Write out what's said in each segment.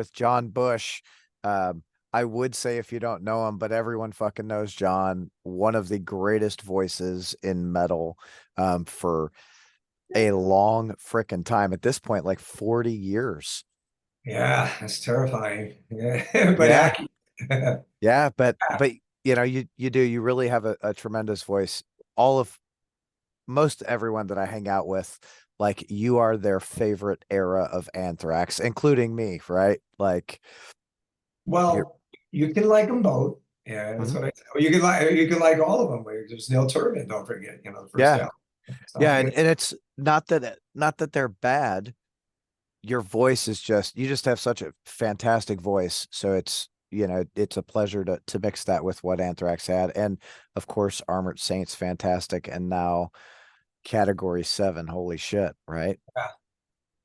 with John Bush. I would say if you don't know him, but everyone fucking knows John, one of the greatest voices in metal for a long frickin' time. At this point, like 40 years. Yeah, that's terrifying. Yeah, but Yeah, accurate. yeah, but you really have a tremendous voice. All of most everyone that I hang out with, like you are their favorite era of Anthrax, including me, right? Like you're Well, you can like them both. Yeah, that's Mhm. what I said. You can like all of them. There's Neil Turbin, don't forget, the first Yeah. album. So Yeah, yeah, and it's not that they're bad. Your voice is just you just have such a fantastic voice. So it's a pleasure to mix that with what Anthrax had. And of course, Armored Saints fantastic. And now Category 7, holy shit, right? yeah.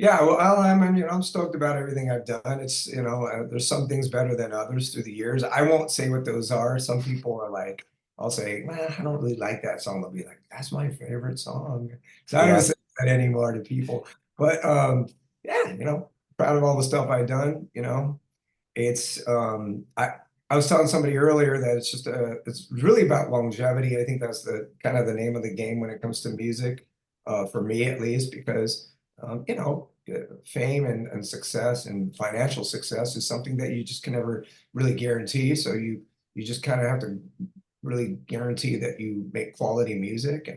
Yeah, well, I'm stoked about everything I've done. There's some things better than others through the years. I won't say what those are. Some people are like, I'll say, man, I don't really like that song. They'll be like, that's my favorite song. So I don't Yeah. say that anymore to people. But yeah, proud of all the stuff I've done. It's I was telling somebody earlier that it's really about longevity. I think that's the kind of the name of the game when it comes to music, for me at least, because fame and success and financial success is something that you just can never really guarantee. So you just kind of have to really guarantee that you make quality music,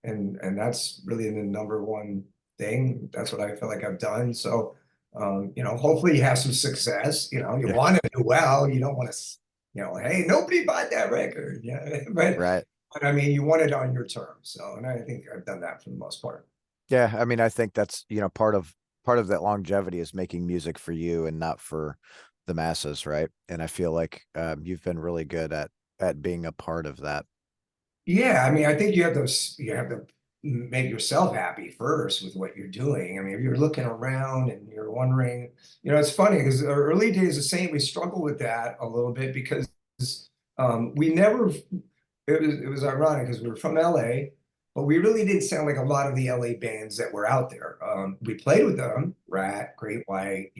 and that's really the number one thing. That's what I feel like I've done. So hopefully you have some success. You Yeah. want to do well. You don't want to, hey, nobody bought that record. Yeah, Right. but I mean, you want it on your terms. So, and I think I've done that for the most part. Yeah, I mean, I think that's, part of that longevity is making music for you and not for the masses, right? And I feel like you've been really good at being a part of that. Yeah, I mean, I think you have to make yourself happy first with what you're doing. I mean, if you're looking around and you're wondering, it's funny because the early days of Saint, we struggled with that a little bit because we never. It was ironic because we were from LA, but we really didn't sound like a lot of the LA bands that were out there. We played with them, Rat, Great White,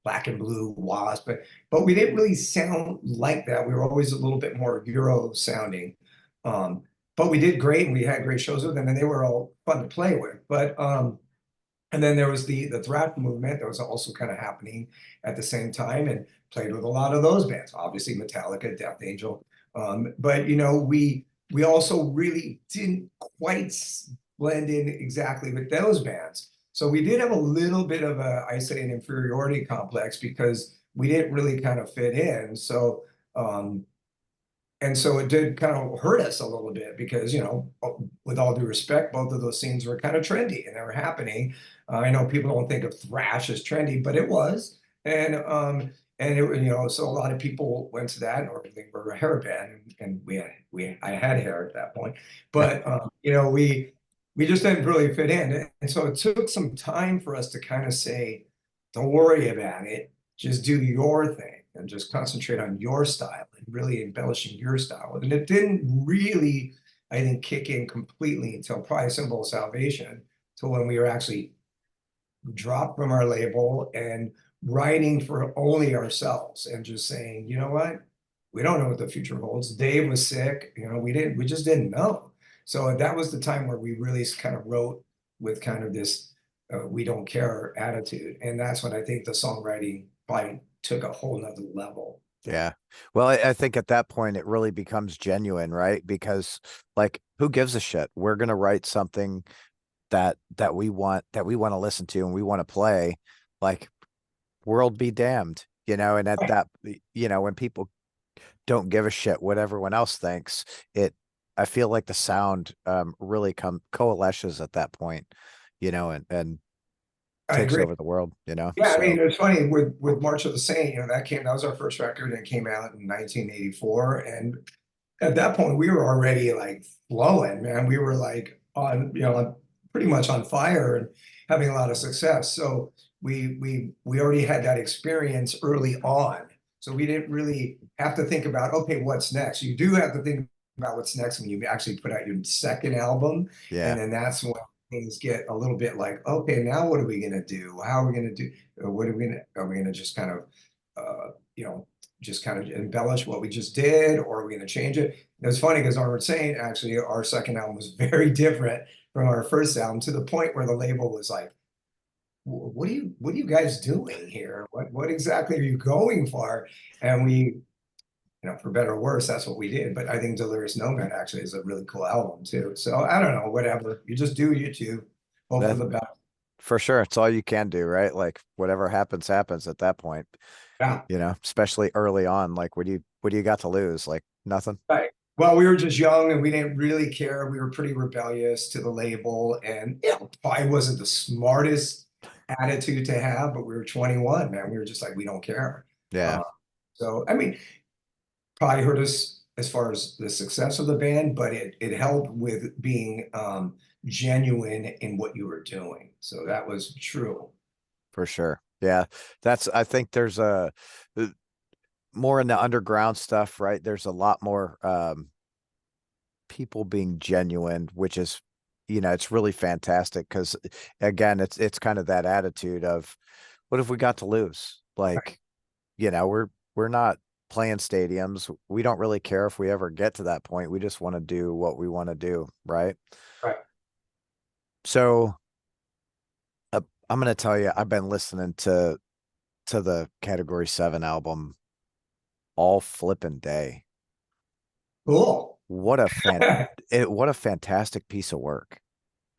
Black and Blue, Wasp, but we didn't really sound like that. We were always a little bit more Euro sounding. Um, but we did great and we had great shows with them and they were all fun to play with. But and then there was the thrash movement that was also kind of happening at the same time, and played with a lot of those bands, obviously Metallica, Death Angel. But we also really didn't quite blend in exactly with those bands. So we did have a little bit of a, I say, an inferiority complex because we didn't really kind of fit in. So it did kind of hurt us a little bit because, with all due respect, both of those scenes were kind of trendy and they were happening. I know people don't think of thrash as trendy, but it was. So a lot of people went to that, or they were a hair band, and I had hair at that point, but we just didn't really fit in, and so it took some time for us to kind of say, don't worry about it, just do your thing and just concentrate on your style and really embellishing your style. And it didn't really, I think, kick in completely until probably Symbol of Salvation, till when we were actually dropped from our label and writing for only ourselves and just saying, you know what, we don't know what the future holds. Dave was sick, we just didn't know. So that was the time where we really kind of wrote with kind of this we don't care attitude. And that's when I think the songwriting probably took a whole nother level. Yeah. Well, I think at that point it really becomes genuine, right? Because like who gives a shit? We're gonna write something that we want to listen to and we want to play. Like world be damned, and at that, when people don't give a shit what everyone else thinks, I feel like the sound really coalesces at that point, and I takes agree. over the world. Yeah, I mean, So it's funny with March of the Saint, that was our first record and it came out in 1984. And at that point, we were already like flowing, man. We were like pretty much on fire and having a lot of success. So we already had that experience early on. So we didn't really have to think about, okay, what's next? You do have to think about what's next when you actually put out your second album. And yeah. then that's when things get a little bit like, okay, now what are we gonna do? How are we gonna do? What are we gonna just kind of, you know, just kind of embellish what we just did, or are we gonna change it? It's funny because Armored Saint, actually, our second album was very different from our first album to the point where the label was like, what are you guys doing here? What exactly are you going for? And we, for better or worse, that's what we did. But I think Delirious Nomad actually is a really cool album too. So I don't know, whatever. You just do you two. Hope for That the best. for sure. It's all you can do, right? Like whatever happens, happens at that point, Yeah. especially early on. Like what do you got to lose? Like nothing. Right. Well, we were just young and we didn't really care. We were pretty rebellious to the label, and probably wasn't the smartest attitude to have, but we were 21, man. We were just like, we don't care. Yeah, Uh, so I mean, probably hurt us as far as the success of the band, but it helped with being genuine in what you were doing. So that was true. for sure. Yeah. I think there's more in the underground stuff, right? There's a lot more people being genuine, which is, it's really fantastic because again, it's kind of that attitude of what have we got to lose? Right, Like, we're not playing stadiums. We don't really care if we ever get to that point. We just want to do what we want to do, right? right. So I'm gonna tell you, I've been listening to the Category 7 album all flipping day. Cool. What a fan what a fantastic piece of work.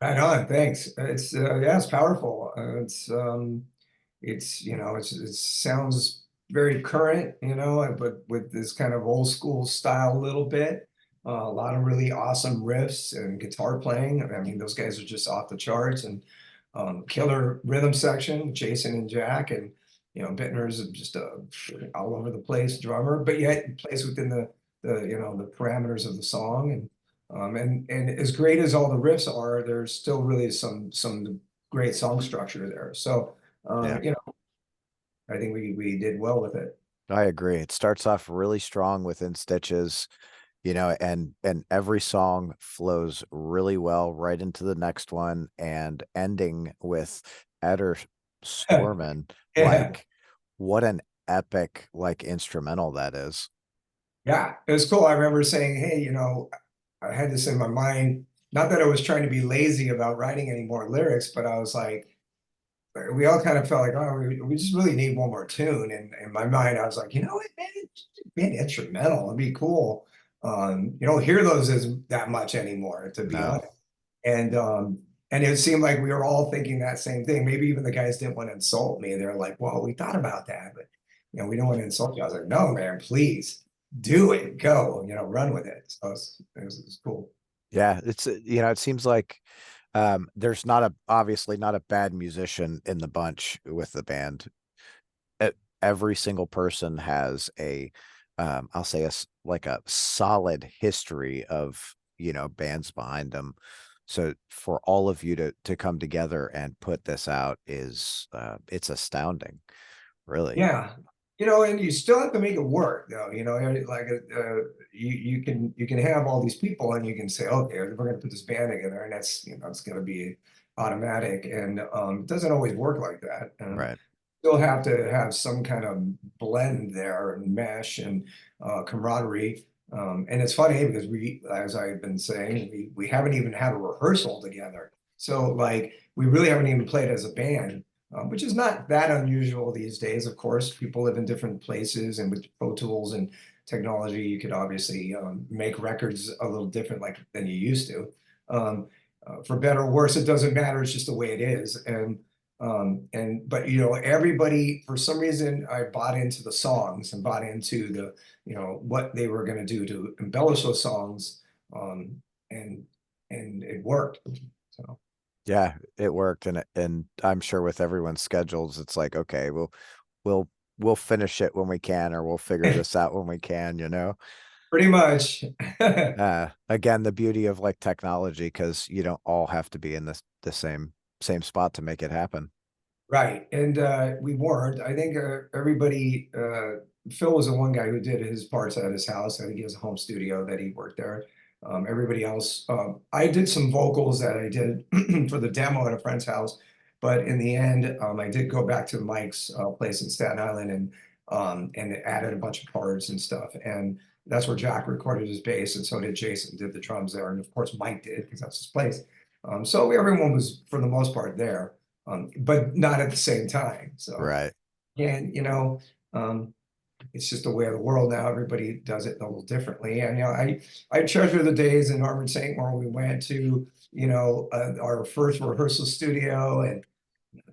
Right on. Thanks. It's yeah, it's powerful. It's it sounds very current, but with this kind of old school style a little bit. A lot of really awesome riffs and guitar playing. I mean, those guys are just off the charts, and killer rhythm section, Jason and Jack, and Bittner's just a all over the place drummer, but yet he plays within the parameters of the song, and as great as all the riffs are, there's still really some great song structure there. So Yeah, I think we did well with it. I agree. It starts off really strong within Stitches, and every song flows really well right into the next one and ending with Eder Stormen. Yeah, Like what an epic like instrumental that is. yeah, it was cool. I remember saying, hey, I had this in my mind. Not that I was trying to be lazy about writing any more lyrics, but I was like, we all kind of felt like, oh, we just really need one more tune. And in my mind, I was like, you know what, man, be an instrumental. It'd be cool. You don't hear those as that much anymore, to be No. honest. And and it seemed like we were all thinking that same thing. Maybe even the guys didn't want to insult me. They're like, well, we thought about that, but we don't want to insult you. I was like, no, man, please do it. Go, run with it. So it was cool. Yeah, it's it seems like there's obviously not a bad musician in the bunch with the band. Every single person has I'll say like a solid history of, bands behind them. So for all of you to come together and put this out is it's astounding, really. Yeah. And you still have to make it work though, like you can have all these people and you can say, okay, we're going to put this band together, and that's, it's going to be automatic, and it doesn't always work like that. Right. Still have to have some kind of blend there and mesh and camaraderie. And it's funny because as I've been saying, we haven't even had a rehearsal together. So like we really haven't even played as a band, which is not that unusual these days. Of course, people live in different places, and with Pro Tools and technology, you could obviously make records a little different like than you used to. For better or worse, it doesn't matter. It's just the way it is. But everybody, for some reason, I bought into the songs and bought into the what they were going to do to embellish those songs, um, and it worked. So Yeah, it worked, and I'm sure with everyone's schedules, it's like, okay, we'll we'll finish it when we can, or we'll figure this out when we can. pretty much. Again, the beauty of like technology, because you don't all have to be in the same spot to make it happen. Right. And we weren't. I think everybody, Phil was the one guy who did his parts at his house. I think he has a home studio that he worked there. Everybody else, I did some vocals that I did for the demo at a friend's house, but in the end, I did go back to Mike's place in Staten Island and added a bunch of parts and stuff. And that's where Jack recorded his bass, and so did Jason, did the drums there, and of course Mike did because that's his place. So everyone was for the most part there, but not at the same time. So Right. and um, it's just the way of the world now. Everybody does it a little differently. And I treasure the days in Harvard St. where we went to our first rehearsal studio and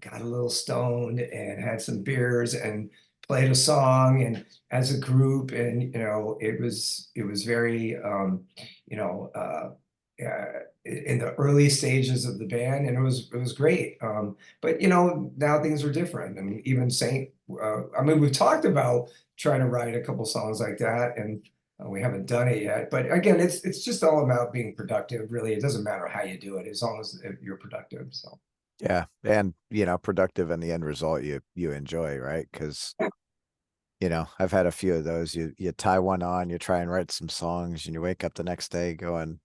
got a little stoned and had some beers and played a song and as a group. And it was very in the early stages of the band, and it was great. But now things are different. I mean, even Saint, I mean, we've talked about trying to write a couple songs like that, and we haven't done it yet. But again, it's just all about being productive. Really, it doesn't matter how you do it as long as you're productive. So Yeah. And, productive in the end result you enjoy, right? Because, I've had a few of those. You tie one on, you try and write some songs, and you wake up the next day going,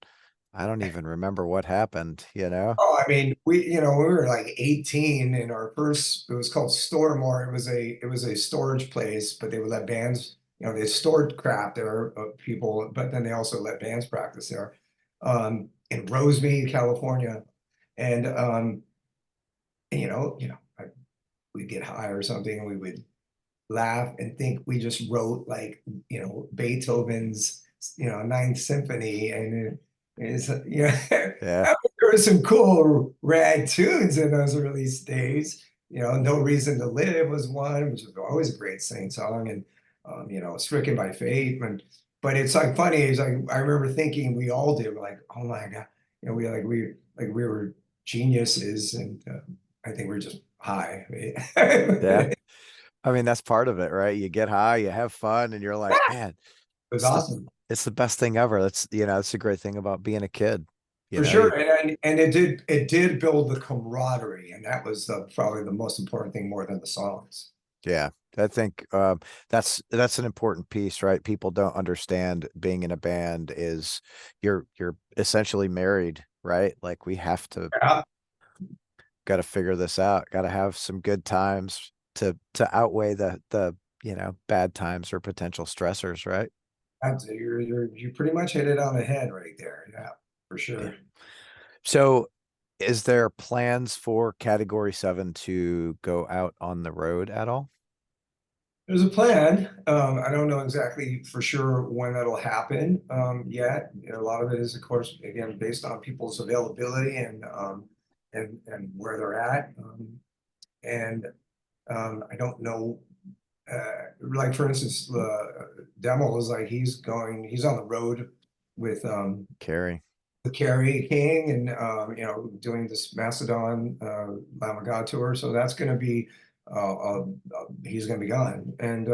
I don't even remember what happened, you know? oh, I mean, we were like 18 in our first, it was called Stormore. It was a storage place, but they would let bands, they stored crap there, people, but then they also let bands practice there. In Rosemead, California. And we'd get high or something, and we would laugh and think we just wrote like Beethoven's Ninth Symphony, and it's Yeah. there were some cool rad tunes in those early days. No Reason to Live was one, which was always a great Saint song, and Stricken by Fate. But it's like funny, is like I remember thinking we all did, we're like, oh my God, we were geniuses, and I think we're just high. Yeah. It I mean, that's part of it, right? You get high, you have fun, and you're like, man, was it's the awesome. it's the best thing ever. That's the great thing about being a kid. You For know, you sure, and it did build the camaraderie, and that was probably the most important thing more than the songs. Yeah, I think that's an important piece, right? People don't understand being in a band is you're essentially married, right? Like we have to Yeah, got to figure this out, got to have some good times to outweigh the bad times or potential stressors, right? you pretty much hit it on the head right there. Yeah, for Yeah. sure. So, is there plans for Category 7 to go out on the road at all? There's a plan. I don't know exactly for sure when that'll happen yet. A lot of it is, of course, again, based on people's availability and where they're at. And I don't know. Like for instance, Demmel is like he's on the road with Carrie, the Carrie King and doing this Macedon Lamb of God tour. So that's going to be he's going to be gone, and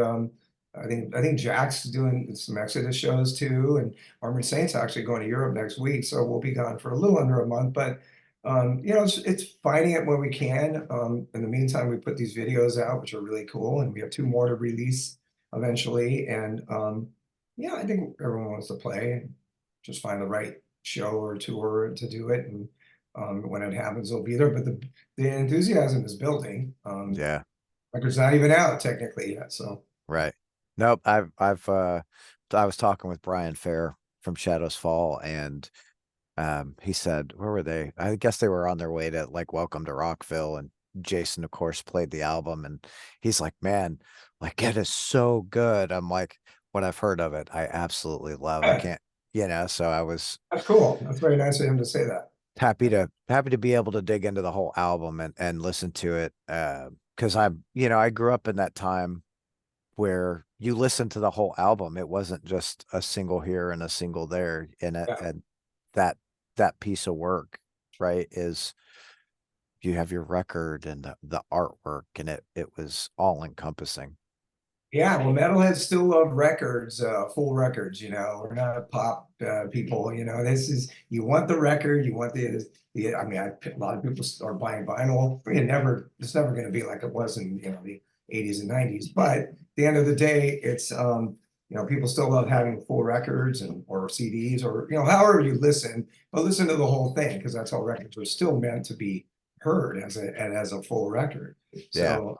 I think Jack's doing some Exodus shows too, and Armored Saints actually going to Europe next week, so we'll be gone for a little under a month, but. It's finding it when we can. In the meantime, we put these videos out, which are really cool, and we have two more to release eventually. And yeah, I think everyone wants to play. Just find the right show or tour to do it, and when it happens, they'll be there. But the enthusiasm is building. yeah, Record's not even out technically yet, so right. Nope, I was talking with Brian Fair from Shadows Fall, and he said, where were they? I guess they were on their way to like Welcome to Rockville, and Jason, of course, played the album, and he's like, man, like it is so good. I'm like, what I've heard of it, I absolutely love. I yeah, can't, so I was that's cool. That's very nice of him to say that. happy to be able to dig into the whole album and listen to it. Because I grew up in that time where you listen to the whole album. It wasn't just a single here and a single there, Yeah. and that that piece of work, right, is you have your record and the artwork, and it was all encompassing. Yeah, well, metalheads still love records, full records. We're not pop people. You want the record, you want the. I mean, a lot of people are buying vinyl. It's never going to be like it was in the '80s and '90s. But at the end of the day, People still love having full records and or CDs or however you listen, but listen to the whole thing because that's how records are still meant to be heard as a full record. Yeah. So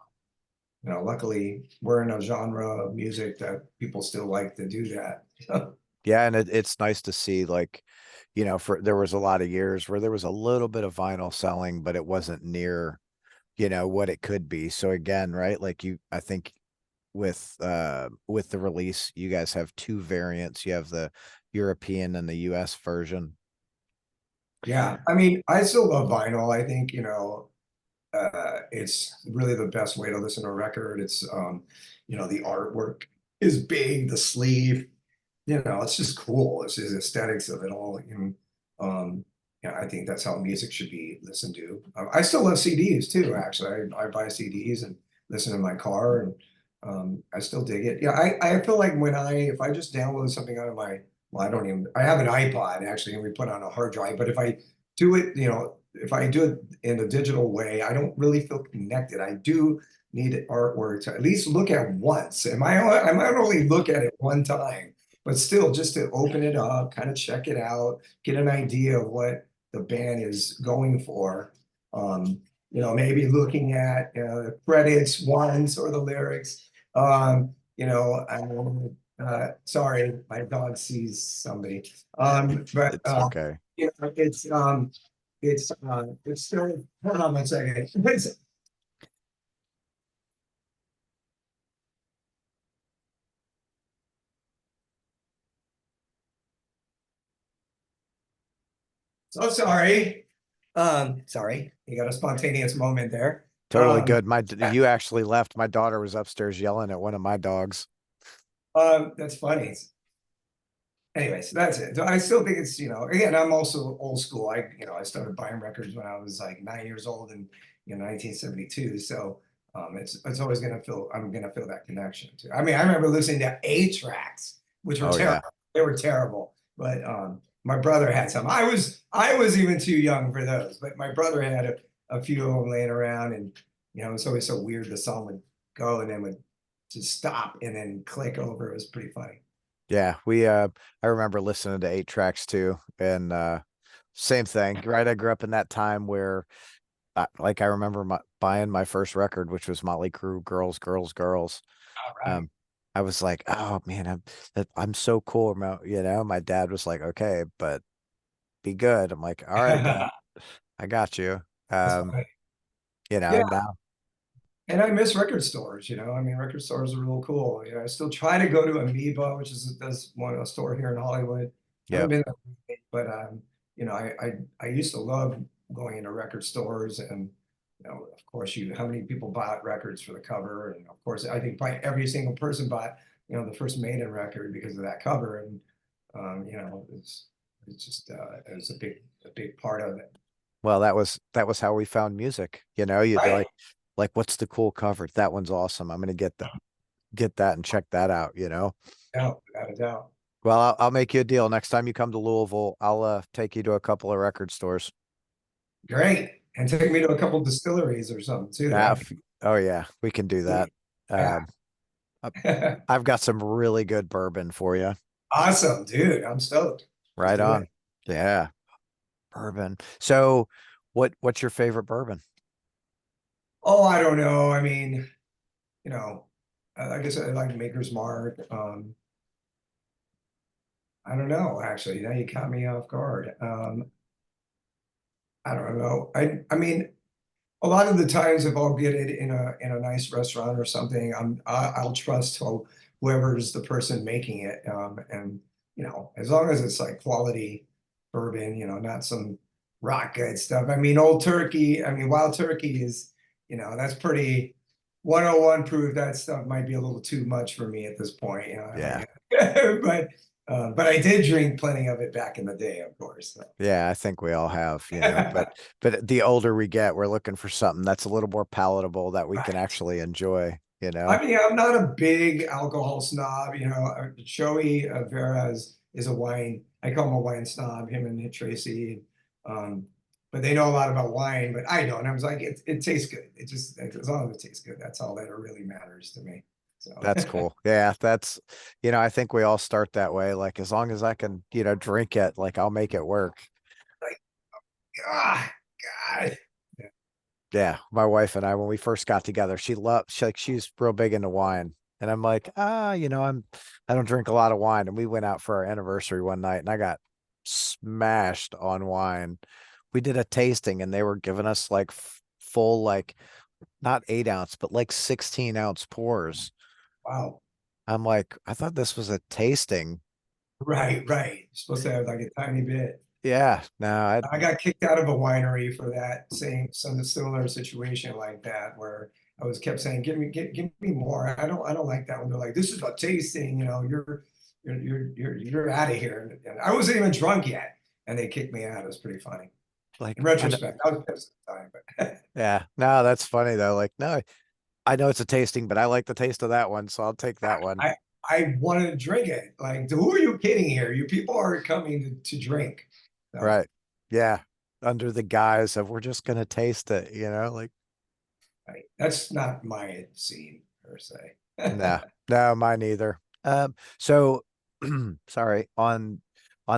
luckily we're in a genre of music that people still like to do that. Yeah, and it's nice to see, like, for there was a lot of years where there was a little bit of vinyl selling, but it wasn't near, what it could be. So again, right? Like I think with the release, you guys have two variants. You have the European and the US version. Yeah, I mean, I still love vinyl. I think, it's really the best way to listen to a record. It's the artwork is big, the sleeve, it's just cool. It's just aesthetics of it all. And yeah, I think that's how music should be listened to. I still love CDs too, actually. I buy CDs and listen in my car, and I still dig it. Yeah, I feel like if I just download something out of my, well, I have an iPod actually, and we put on a hard drive, but if I do it, if I do it in a digital way, I don't really feel connected. I do need artwork to at least look at once. I might only look at it one time, but still just to open it up, kind of check it out, get an idea of what the band is going for. Maybe looking at the credits once or the lyrics. Sorry, my dog sees somebody. But It's okay. it's still, hold on one second. So sorry. Sorry, you got a spontaneous moment there. Totally good. You actually left. My daughter was upstairs yelling at one of my dogs. That's funny. Anyways, that's it. So I still think it's, again, I'm also old school. I started buying records when I was like 9 years old in 1972. So it's always I'm gonna feel that connection too. I mean, I remember listening to 8 tracks, which were Oh yeah. terrible. They were terrible. But my brother had some. I was even too young for those, but my brother had a few of them laying around, and it's always so weird. The song would go and then would just stop and then click over. It was pretty funny. Yeah, I remember listening to 8 tracks too, and same thing, right? I grew up in that time where like I remember buying my first record, which was Motley Crue, Girls, Girls, Girls. All right. Um, I was like, oh man, I'm so cool. My dad was like, okay, but be good. I'm like, all right, dad, I got you. That's Um, funny. Yeah, now, and I miss record stores. I mean, record stores are real cool. I still try to go to Amoeba, which is that's one a store here in Hollywood. I haven't yep. been there, lately, but I used to love going into record stores, and of course, how many people bought records for the cover, and of course, I think probably every single person bought the first Maiden record because of that cover, and it's just it was a big part of it. Well, that was how we found music. You'd Right? like what's the cool cover? That one's awesome. I'm gonna get that and check that out. Yeah, without a doubt. Well, I'll make you a deal. Next time you come to Louisville, I'll take you to a couple of record stores. Great. And take me to a couple distilleries or something too. Ah, oh yeah, we can do that. Yeah. Um, I- I've got some really good bourbon for you. Awesome, dude. I'm stoked. Let's Right do on. it. Yeah, bourbon. So, what's your favorite bourbon? Oh, I don't know. I mean, you know, I guess I like Maker's Mark. I don't know, actually. Now you caught me off guard. I don't know. I mean, a lot of the times if I'll get it in a nice restaurant or something, I'll trust whoever's the person making it. And as long as it's like quality bourbon, not some rock good stuff. I mean, Old Turkey, I mean, Wild Turkey is, that's pretty 101 proof. That stuff might be a little too much for me at this point. Yeah. But I did drink plenty of it back in the day, of course. So. Yeah, I think we all have. But the older we get, we're looking for something that's a little more palatable that we can Right. actually enjoy. I mean, I'm not a big alcohol snob. Joey Vera is a wine. I call him a wine snob. Him and Tracy, um, but they know a lot about wine, but I don't. I was like, it tastes good. It just as long as it tastes good, that's all that really matters to me. So That's cool. Yeah, that's, I think we all start that way. Like as long as I can, drink it, like I'll make it work. like, ah, God. Yeah. Yeah, my wife and I, when we first got together, she's real big into wine. And I'm like, I don't drink a lot of wine. And we went out for our anniversary one night and I got smashed on wine. We did a tasting and they were giving us like full, like not 8 ounce, but like 16-ounce pours. Wow. I'm like, I thought this was a tasting. Right, right. You're supposed to have like a tiny bit. Yeah, no, I got kicked out of a winery for that same some similar situation like that where I was kept saying, give me more. I don't like that when they're like, this is a tasting, you're out of here. And I wasn't even drunk yet. And they kicked me out. It was pretty funny. In like, I know, retrospect, I was pissed at the time, but yeah, no, that's funny though. Like, no, I know it's a tasting, but I like the taste of that one, so I'll take that one. I I wanted to drink it. Like, who are you kidding here? You people are coming to drink. So Right. Yeah. Under the guise of we're just gonna taste it, like that's not my scene per se. nah, no, mine either. So sorry, on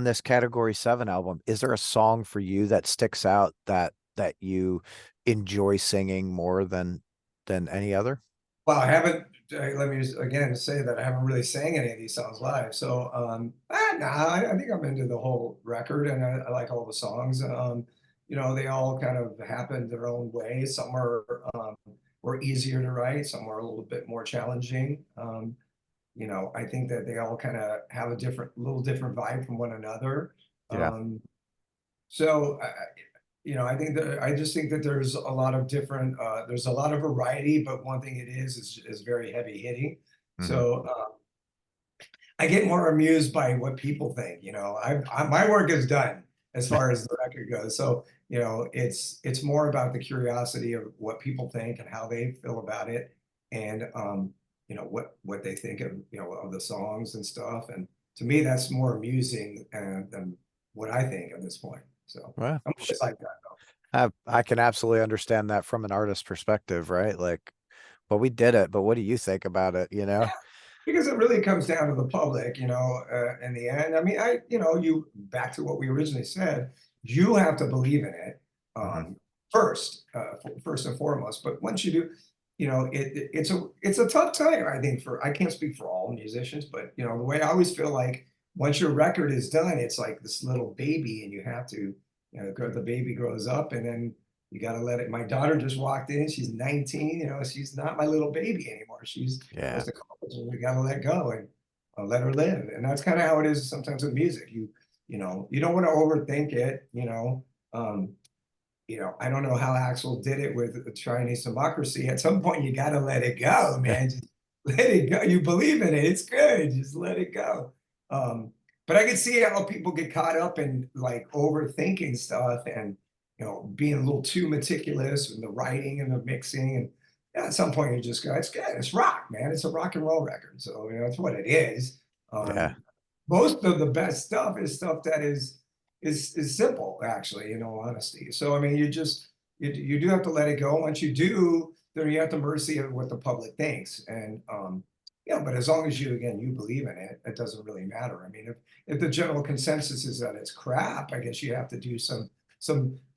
this category 7 album, is there a song for you that sticks out that you enjoy singing more than any other? Well, I haven't. Let me just again say that I haven't really sang any of these songs live. So, nah, I think I'm into the whole record, and I like all the songs. They all kind of happened their own way. Some were easier to write, some were a little bit more challenging. I think that they all kind of have a little different vibe from one another. Yeah. Um, so I just think that there's a lot of variety, but one thing it is very heavy hitting. Hmm. So I get more amused by what people think. My work is done as far as the record goes. So it's more about the curiosity of what people think and how they feel about it, and what they think of of the songs and stuff. And to me, that's more amusing than what I think at this point. So Well, I'm always like that. I can absolutely understand that from an artist perspective, right? Like, well, we did it, but what do you think about it, Because it really comes down to the public, in the end. I mean, you back to what we originally said, you have to believe in it Hmm. first, first and foremost. But once you do, it's a tough time. I think I can't speak for all musicians, but the way I always feel like once your record is done, it's like this little baby, and you have to, the baby grows up, and then you got to let it. My daughter just walked in. She's 19. She's not my little baby anymore. She's Yeah. goes to college, and we got to let go and let her live. And that's kind of how it is sometimes with music. You don't want to overthink it. Um, I don't know how Axel did it with the Chinese democracy. At some point, you got to let it go, man. Just let it go. You believe in it. It's good. Just let it go. Um, but I can see how people get caught up in like overthinking stuff and being a little too meticulous in the writing and the mixing. And at some point, you just go, it's good. It's rock, man. It's a rock and roll record. So that's what it is. Yeah. Um, Most of the best stuff is stuff that is simple, actually, in all honesty. So I mean, you do have to let it go. Once you do, then you have to mercy of what the public thinks. And but as long as you believe in it, it doesn't really matter. I mean, if the general consensus is that it's crap, I guess you have to do some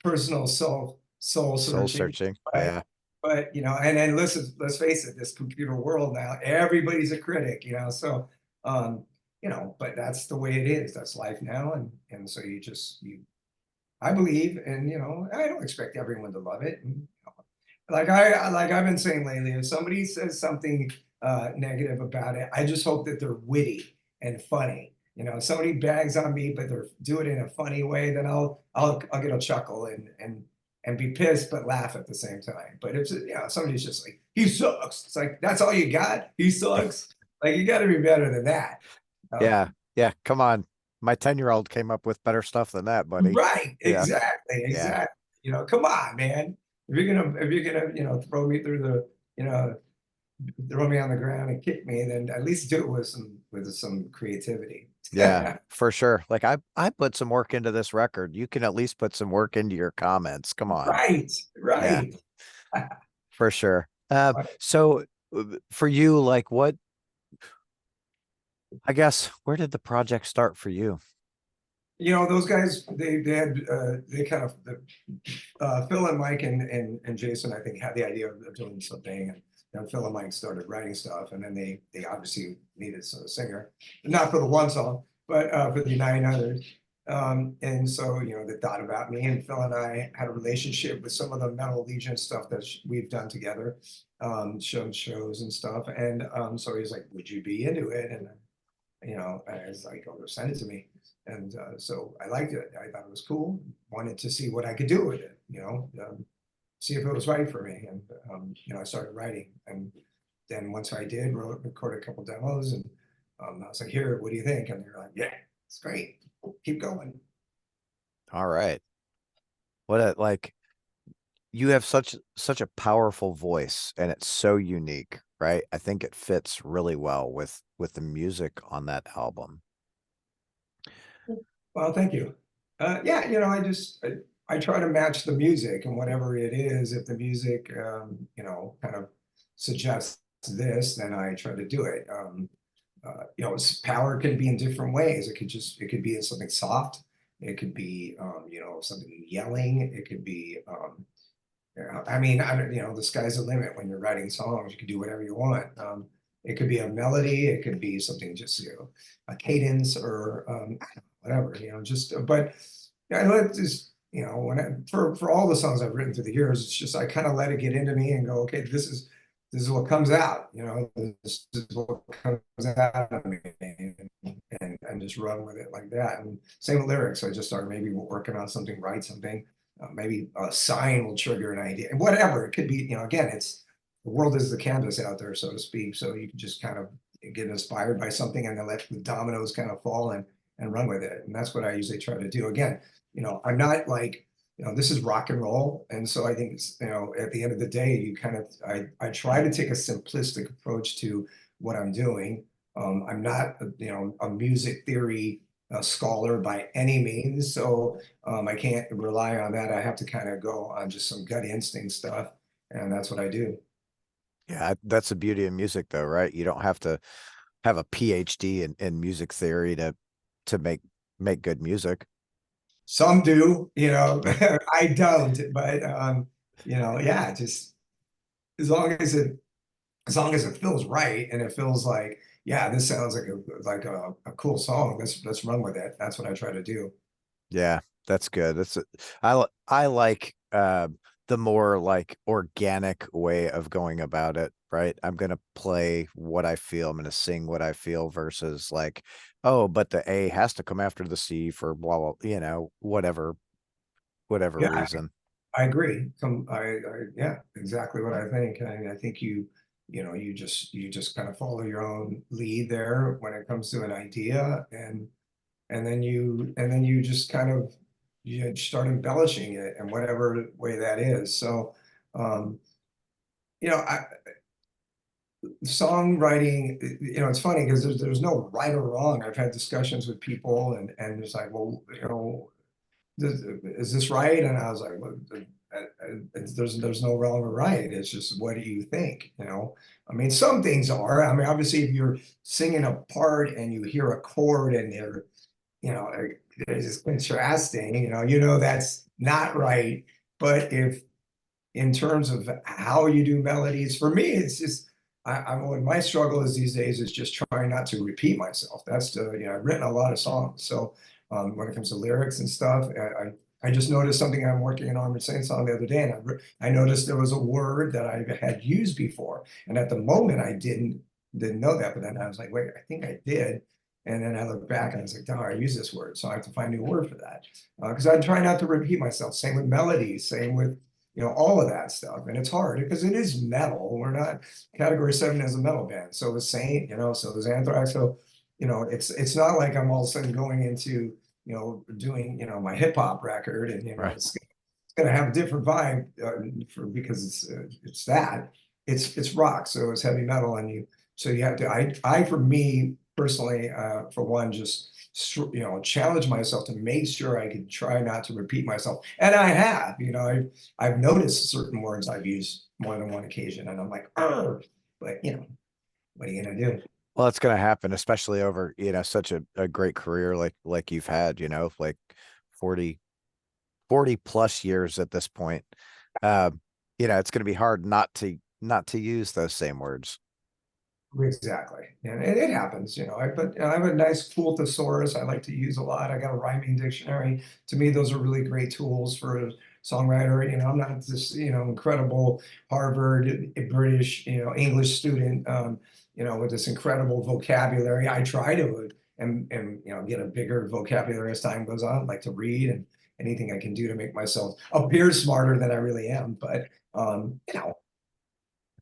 personal soul Soul searching. searching. But Yeah. and then listen, let's face it, this computer world now, everybody's a critic, so um, but that's the way it is. That's life now, and so I believe, and I don't expect everyone to love it. And, like I've been saying lately, if somebody says something negative about it, I just hope that they're witty and funny. If somebody bags on me, but they're do it in a funny way, then I'll get a chuckle and be pissed, but laugh at the same time. But if somebody's just like he sucks, it's like that's all you got. He sucks. Like you got to be better than that. Yeah. Um, Yeah. Come on. My 10-year-old came up with better stuff than that, buddy. Right, Yeah. exactly, Yeah. exactly. Come on, man. If you're gonna, throw me throw me on the ground and kick me, then at least do it with some creativity. Yeah, for sure. Like I put some work into this record. You can at least put some work into your comments. Come on. Right, Yeah, right. for sure. So For you, like what, I guess, where did the project start for you? Those guys, they had they kind of Phil and Mike and Jason, I think, had the idea of doing something, and then Phil and Mike started writing stuff, and then they obviously needed a singer, not for the one song, but for the nine others. And so they thought about me, and Phil and I had a relationship with some of the Metal Legion stuff that we've done together, shows and stuff. And so he's like, "Would you be into it?" And I was like, "Oh, send it to me." And so I liked it. I thought it was cool. Wanted to see what I could do with it, see if it was right for me. And I started writing. And then once I did, recorded a couple demos, and I was like, "Here, what do you think?" And they're like, "Yeah, it's great. Keep going." All right. What a like you have such a powerful voice and it's so unique, right? I think it fits really well with the music on that album. Well, thank you. Yeah, I try to match the music and whatever it is. If the music, kind of suggests this, then I try to do it. Power can be in different ways. It could be in something soft. It could be, something yelling. It could be, I mean, the sky's the limit when you're writing songs. You can do whatever you want. It could be a melody. It could be something just, a cadence or I don't know, whatever, just, but yeah, I let this, for all the songs I've written through the years, it's just, I kind of let it get into me and go, okay, this is what comes out, this is what comes out of me, and just run with it like that. And same with lyrics. I just started maybe working on something, write something, maybe a sign will trigger an idea, and whatever it could be. Again, it's the world is the canvas out there, so to speak. So you can just kind of get inspired by something and then let the dominoes kind of fall and run with it. And that's what I usually try to do. Again, I'm not like, this is rock and roll. And so I think it's, at the end of the day, you kind of, I try to take a simplistic approach to what I'm doing. I'm not, a music theory scholar by any means. So I can't rely on that. I have to kind of go on just some gut instinct stuff. And that's what I do. Yeah, that's the beauty of music though, right? You don't have to have a PhD in music theory to make good music. Some do, I don't, but yeah, just as long as it as long as it feels right and it feels like, yeah, this sounds like a cool song. Let's run with it. That's what I try to do. Yeah, that's good. I like the more like organic way of going about it, right? I'm gonna play what I feel, I'm gonna sing what I feel versus like, oh, but the A has to come after the C for blah blah, whatever Yeah, reason. I agree. Yeah, exactly what I think. I think you just kind of follow your own lead there when it comes to an idea, and then you just kind of you start embellishing it in whatever way that is. So, um, I songwriting, it's funny because there's no right or wrong. I've had discussions with people, and it's like, well, is this right? And I was like, well, there's no wrong or right. It's just, what do you think? I mean, some things are. I mean, obviously, if you're singing a part and you hear a chord and it's contrasting, that's not right. But if in terms of how you do melodies, for me, it's just my struggle is these days is just trying not to repeat myself. That's I've written a lot of songs, so when it comes to lyrics and stuff, I just noticed something. I'm working an Armored Saint song the other day, and I noticed there was a word that I had used before, and at the moment I didn't know that, but then I was like, wait, I think I did. And then I look back and I was like, darn, I use this word. So I have to find a new word for that. Because I try not to repeat myself. Same with melodies, same with all of that stuff. And it's hard because it is metal. We're not category 7 as a metal band. So is Saint, so is Anthrax. So, it's not like I'm all of a sudden going into, doing, my hip hop record, and, Right. it's gonna have a different vibe because it's that. It's rock, so it's heavy metal, and so you have to, I for me personally, for one, just challenge myself to make sure I can try not to repeat myself. And I have, I've noticed certain words I've used more than one occasion, and I'm like, "Arr!" but you know, what are you gonna do? Well, it's going to happen, especially over, such a great career like you've had, like 40 40 plus years at this point. Um, it's going to be hard not to use those same words. Exactly. And it happens, you know. I have a nice cool thesaurus I like to use a lot. I got a rhyming dictionary. To me, those are really great tools for a songwriter. You know, I'm not this, you know, incredible Harvard British, you know, English student, you know, with this incredible vocabulary. I try to and you know get a bigger vocabulary as time goes on, like to read and anything I can do to make myself appear smarter than I really am. But you know,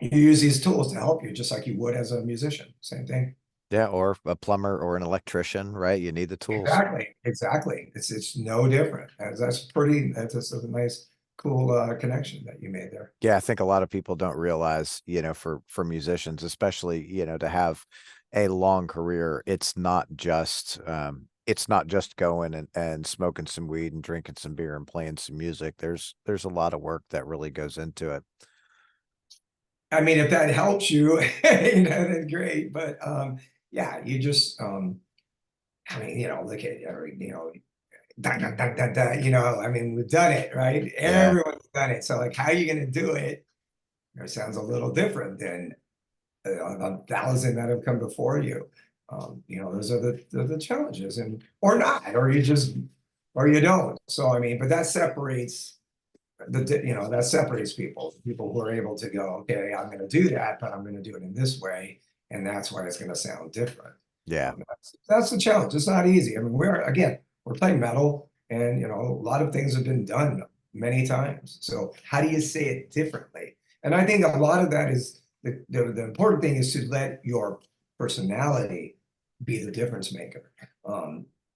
you use these tools to help you just like you would as a musician. Same thing. Yeah, or a plumber or an electrician, right? You need the tools. Exactly. Exactly. It's no different. That's pretty, that's just a nice, cool connection that you made there. Yeah, I think a lot of people don't realize, for musicians, especially, to have a long career, it's not just going and smoking some weed and drinking some beer and playing some music. There's a lot of work that really goes into it. I mean, if that helps you, you know, then great. But yeah, you just I mean, you know, look at every, you know, da, da, da, da, da, you know, I mean, we've done it, right? Yeah. Everyone's done it. So like how are you gonna do it? It sounds a little different than a thousand that have come before you. You know, those are the challenges, and or not, or you just or you don't. So I mean, but that separates you know that separates people who are able to go, okay, I'm going to do that, but I'm going to do it in this way, and that's why it's going to sound different. Yeah. That's the challenge. It's not easy. I mean, we're playing metal, and you know a lot of things have been done many times. So how do you say it differently? And I think a lot of that is the important thing is to let your personality be the difference maker.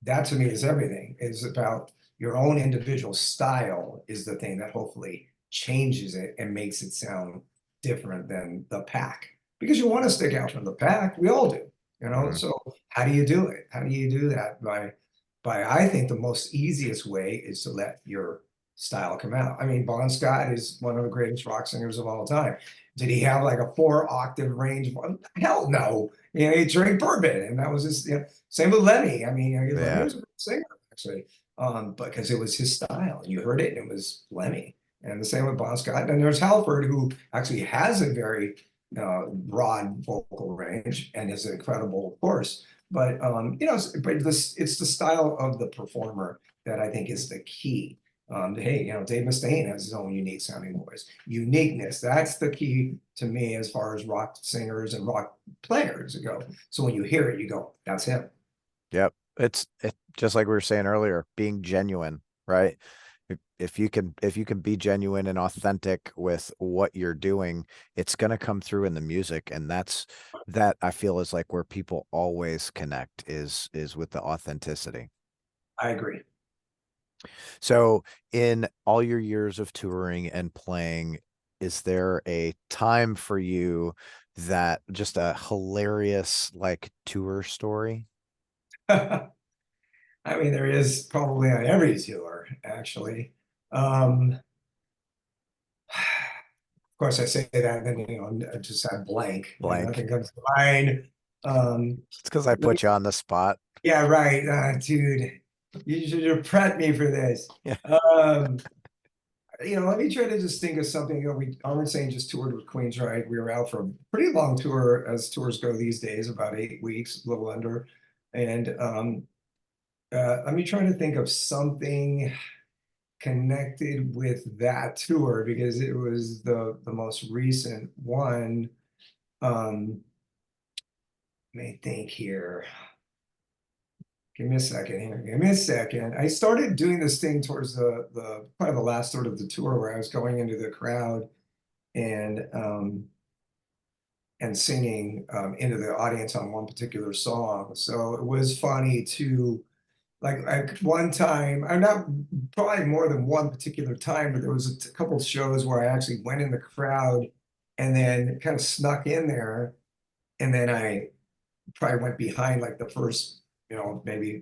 That to me is everything. It's about your own individual style is the thing that hopefully changes it and makes it sound different than the pack. Because you want to stick out from the pack. We all do, you know. Hmm. So how do you do it? How do you do that? By I think the most easiest way is to let your style come out. I mean, Bon Scott is one of the greatest rock singers of all time. Did he have like a 4 octave range? Hell no. You know, he drank bourbon, and that was his. You know, same with Lemmy. I mean, Lemmy Yeah. was a good singer actually, because it was his style. You heard it, and it was Lemmy. And the same with Bon Scott. And there's Halford, who actually has a very broad vocal range and is incredible, of course. But you know, but this it's the style of the performer that I think is the key. Hey, you know, Dave Mustaine has his own unique sounding voice. Uniqueness, that's the key to me as far as rock singers and rock players go. So when you hear it, you go, that's him. Yep. It's just like we were saying earlier, being genuine, right? If you can be genuine and authentic with what you're doing, it's gonna come through in the music. And that I feel is like where people always connect is with the authenticity. I agree. So in all your years of touring and playing, is there a time for you that just a hilarious like tour story? I mean, there is probably on every tour, actually. Of course, I say that, and then you know, I just had blank. You know, Blank. nothing comes to mind. Um, It's because I let me, put you on the spot. yeah, right, dude. You should have prepped me for this. Yeah. Um, you know, let me try to just think of something. You know, I was saying just toured with Queensryche. We were out for a pretty long tour, as tours go these days, about 8 weeks, a little under. And let me try to think of something connected with that tour because it was the most recent one. Let me think here. Give me a second here. Give me a second. I started doing this thing towards the probably the last sort of the tour where I was going into the crowd and singing into the audience on one particular song. So it was funny to like one time, I'm not probably more than one particular time, but there was a couple of shows where I actually went in the crowd and then kind of snuck in there, and then I probably went behind like the first, you know, maybe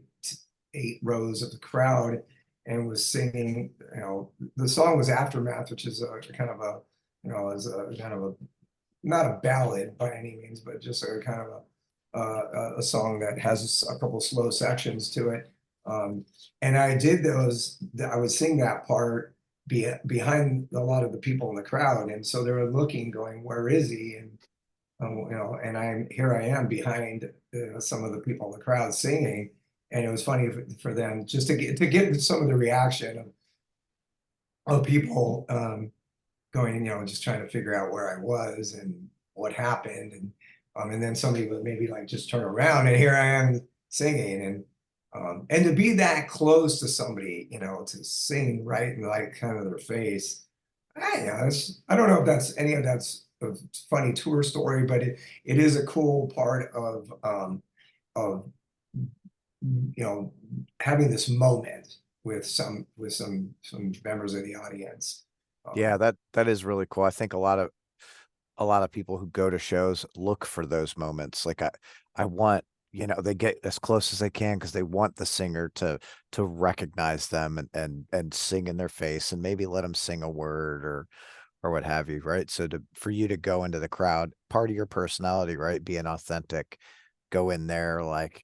8 rows of the crowd and was singing. You know, the song was Aftermath, which is a kind of a, you know, is a kind of a not a ballad by any means, but just a kind of a song that has a couple slow sections to it. And I did those. I would sing that part behind a lot of the people in the crowd, and so they were looking, going, "Where is he?" And and I'm here. I am behind some of the people in the crowd singing, and it was funny for them just to get some of the reaction of people going, just trying to figure out where I was and what happened, and then somebody would maybe like just turn around and here I am singing, and to be that close to somebody, to sing right in like kind of their face. I don't know if that's any of that's a funny tour story, but it is a cool part of having this moment with some members of the audience. Yeah, Um, that is really cool. I think a lot of people who go to shows look for those moments. Like I want, they get as close as they can because they want the singer to recognize them and sing in their face and maybe let them sing a word or what have you, right? So for you to go into the crowd, part of your personality, right? Being authentic, go in there, like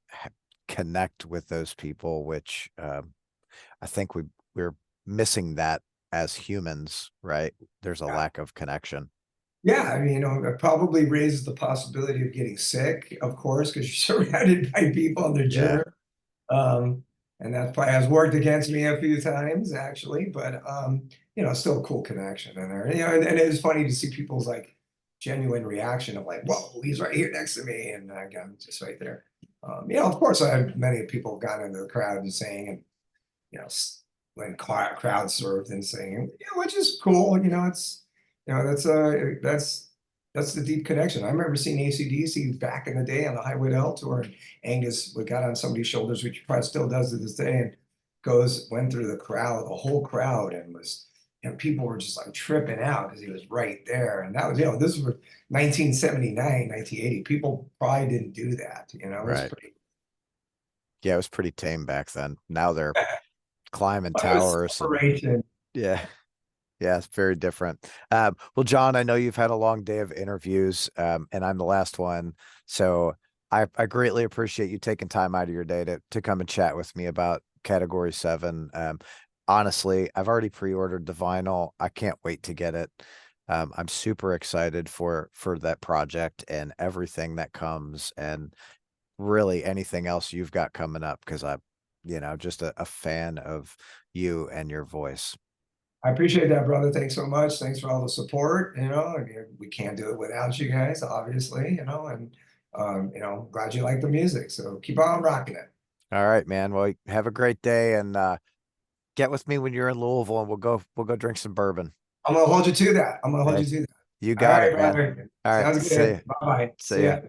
connect with those people, which I think we're missing that as humans, right? There's a yeah. lack of connection. Yeah, I mean, it probably raises the possibility of getting sick, of course, because you're surrounded by people and they're Yeah, gibbering. Um, and that probably has worked against me a few times, actually, but still a cool connection in there. And it was funny to see people's like genuine reaction of like, "Whoa, he's right here next to me," and I'm just right there. Of course, many people have gone into the crowd and saying, and you know, when crowd surfed and singing, which is cool. It's that's the deep connection. I remember seeing AC/DC back in the day on the Highway to Hell tour, and Angus got on somebody's shoulders, which he probably still does to this day, and went through the crowd, the whole crowd, and people were just like tripping out because he was right there. And that was, this was 1979, 1980. People probably didn't do that. It was right. pretty. Yeah, it was pretty tame back then. Now they're climbing It was towers and celebration. yeah, yeah, it's very different. Well, John, I know you've had a long day of interviews, and I'm the last one, so I greatly appreciate you taking time out of your day to come and chat with me about Category 7. Honestly, I've already pre-ordered the vinyl. I can't wait to get it. I'm super excited for that project and everything that comes, and really anything else you've got coming up because I'm, just a fan of you and your voice. I appreciate that, brother. Thanks so much. Thanks for all the support. I mean, we can't do it without you guys, obviously, and glad you like the music. So keep on rocking it. All right, man. Well, have a great day and get with me when you're in Louisville and we'll go drink some bourbon. I'm gonna hold you to that. I'm gonna hold Hey, you to that. you All got right, it, man. brother. All right, Sounds see good. ya. Bye bye. See See ya. ya.